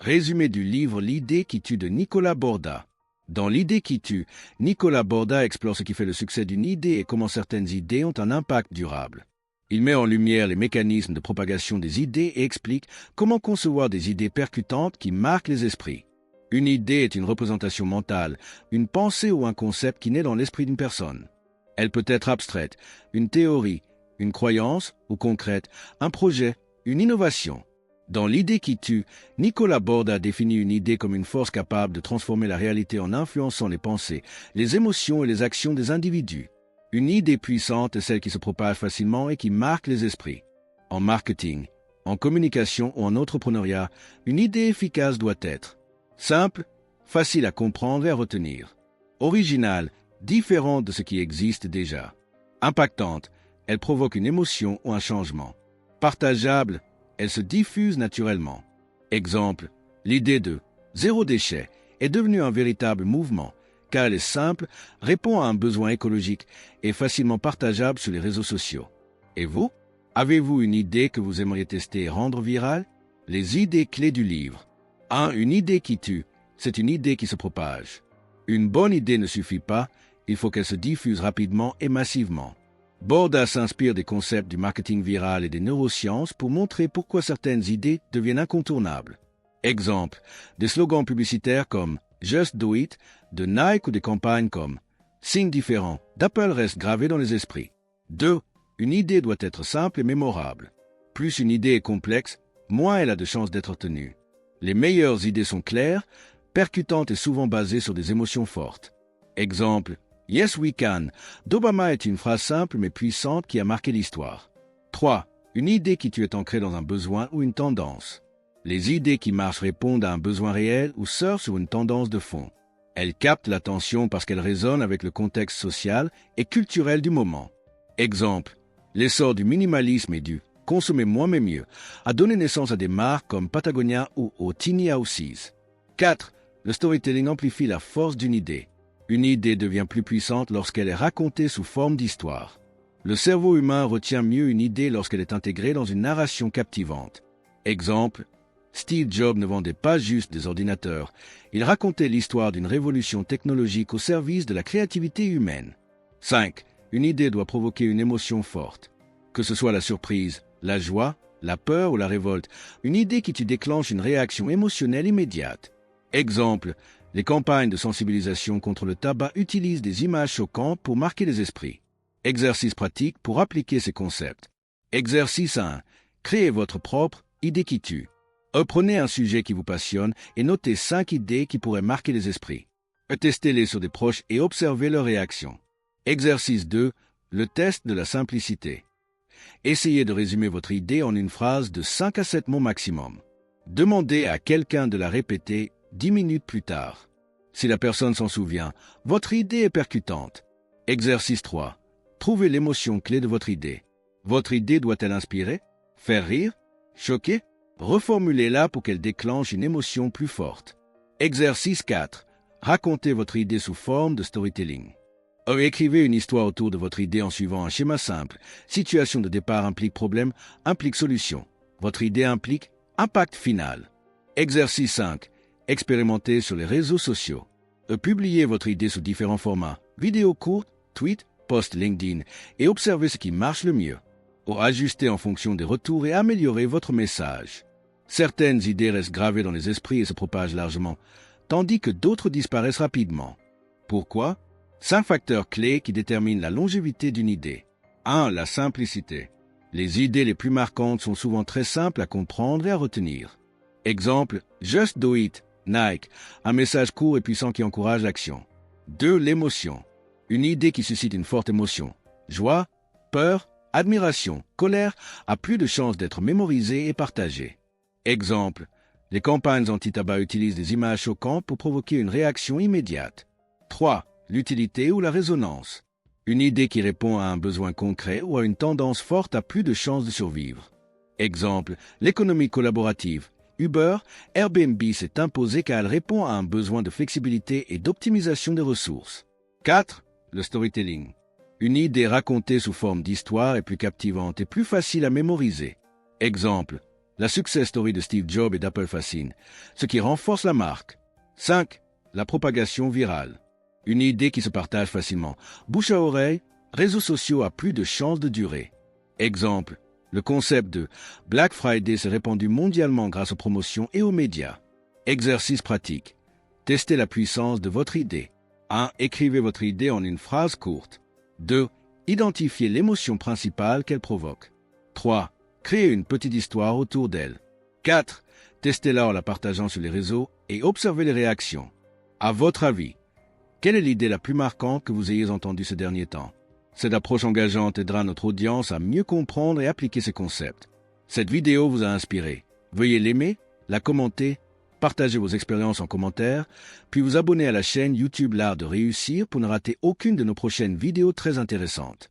Résumé du livre L'idée qui tue de Nicolas Borda. Dans L'idée qui tue, Nicolas Borda explore ce qui fait le succès d'une idée et comment certaines idées ont un impact durable. Il met en lumière les mécanismes de propagation des idées et explique comment concevoir des idées percutantes qui marquent les esprits. Une idée est une représentation mentale, une pensée ou un concept qui naît dans l'esprit d'une personne. Elle peut être abstraite, une théorie, une croyance ou concrète, un projet, une innovation. Dans L'idée qui tue, Nicolas Borda définit une idée comme une force capable de transformer la réalité en influençant les pensées, les émotions et les actions des individus. Une idée puissante est celle qui se propage facilement et qui marque les esprits. En marketing, en communication ou en entrepreneuriat, une idée efficace doit être simple, facile à comprendre et à retenir. Originale, différente de ce qui existe déjà. Impactante, elle provoque une émotion ou un changement. Partageable, elle se diffuse naturellement. Exemple, l'idée de zéro déchet est devenue un véritable mouvement, car elle est simple, répond à un besoin écologique et facilement partageable sur les réseaux sociaux. Et vous? Avez-vous une idée que vous aimeriez tester et rendre virale? Les idées clés du livre. 1. Une idée qui tue, c'est une idée qui se propage. Une bonne idée ne suffit pas, il faut qu'elle se diffuse rapidement et massivement. Borda s'inspire des concepts du marketing viral et des neurosciences pour montrer pourquoi certaines idées deviennent incontournables. Exemple, des slogans publicitaires comme « Just do it » de Nike ou des campagnes comme « Signe différent » d'Apple restent gravés dans les esprits. 2. Une idée doit être simple et mémorable. Plus une idée est complexe, moins elle a de chances d'être tenue. Les meilleures idées sont claires, percutantes et souvent basées sur des émotions fortes. Exemple, Yes we can d'Obama est une phrase simple mais puissante qui a marqué l'histoire. 3. Une idée qui tue est ancrée dans un besoin ou une tendance. Les idées qui marchent répondent à un besoin réel ou surfent sur une tendance de fond. Elles captent l'attention parce qu'elles résonnent avec le contexte social et culturel du moment. Exemple, l'essor du minimalisme et du « consommer moins mais mieux » a donné naissance à des marques comme Patagonia ou aux Tiny Houses. 4. Le storytelling amplifie la force d'une idée. Une idée devient plus puissante lorsqu'elle est racontée sous forme d'histoire. Le cerveau humain retient mieux une idée lorsqu'elle est intégrée dans une narration captivante. Exemple, Steve Jobs ne vendait pas juste des ordinateurs, il racontait l'histoire d'une révolution technologique au service de la créativité humaine. 5. Une idée doit provoquer une émotion forte. Que ce soit la surprise, la joie, la peur ou la révolte, une idée qui déclenche une réaction émotionnelle immédiate. Exemple, les campagnes de sensibilisation contre le tabac utilisent des images choquantes pour marquer les esprits. Exercice pratique pour appliquer ces concepts. Exercice 1. Créez votre propre idée qui tue. Prenez un sujet qui vous passionne et notez 5 idées qui pourraient marquer les esprits. Testez-les sur des proches et observez leurs réactions. Exercice 2. Le test de la simplicité. Essayez de résumer votre idée en une phrase de 5 à 7 mots maximum. Demandez à quelqu'un de la répéter 10 minutes plus tard. Si la personne s'en souvient, votre idée est percutante. Exercice 3. Trouvez l'émotion clé de votre idée. Votre idée doit-elle inspirer, faire rire, choquer? Reformulez-la pour qu'elle déclenche une émotion plus forte. Exercice 4. Racontez votre idée sous forme de storytelling. Écrivez une histoire autour de votre idée en suivant un schéma simple. Situation de départ implique problème, implique solution. Votre idée implique impact final. Exercice 5. Expérimentez sur les réseaux sociaux. Publiez votre idée sous différents formats, vidéos courtes, tweets, posts LinkedIn, et observez ce qui marche le mieux. Ajustez en fonction des retours et améliorez votre message. Certaines idées restent gravées dans les esprits et se propagent largement, tandis que d'autres disparaissent rapidement. Pourquoi? 5 facteurs clés qui déterminent la longévité d'une idée. 1. La simplicité. Les idées les plus marquantes sont souvent très simples à comprendre et à retenir. Exemple, Just do it, Nike, un message court et puissant qui encourage l'action. 2. L'émotion. Une idée qui suscite une forte émotion. Joie, peur, admiration, colère a plus de chances d'être mémorisée et partagée. Exemple, les campagnes anti-tabac utilisent des images choquantes pour provoquer une réaction immédiate. 3. L'utilité ou la résonance. Une idée qui répond à un besoin concret ou à une tendance forte a plus de chances de survivre. Exemple, l'économie collaborative. Uber, Airbnb s'est imposée car elle répond à un besoin de flexibilité et d'optimisation des ressources. 4. Le storytelling. Une idée racontée sous forme d'histoire est plus captivante et plus facile à mémoriser. Exemple, La success story de Steve Jobs et d'Apple fascine, ce qui renforce la marque. 5. La propagation virale. Une idée qui se partage facilement. Bouche à oreille, réseaux sociaux a plus de chances de durer. Exemple, le concept de Black Friday s'est répandu mondialement grâce aux promotions et aux médias. Exercice pratique. Testez la puissance de votre idée. 1. Écrivez votre idée en une phrase courte. 2. Identifiez l'émotion principale qu'elle provoque. 3. Créez une petite histoire autour d'elle. 4. Testez-la en la partageant sur les réseaux et observez les réactions. À votre avis, quelle est l'idée la plus marquante que vous ayez entendue ces derniers temps? Cette approche engageante aidera notre audience à mieux comprendre et appliquer ces concepts. Cette vidéo vous a inspiré. Veuillez l'aimer, la commenter, partager vos expériences en commentaire, puis vous abonner à la chaîne YouTube L'Art de Réussir pour ne rater aucune de nos prochaines vidéos très intéressantes.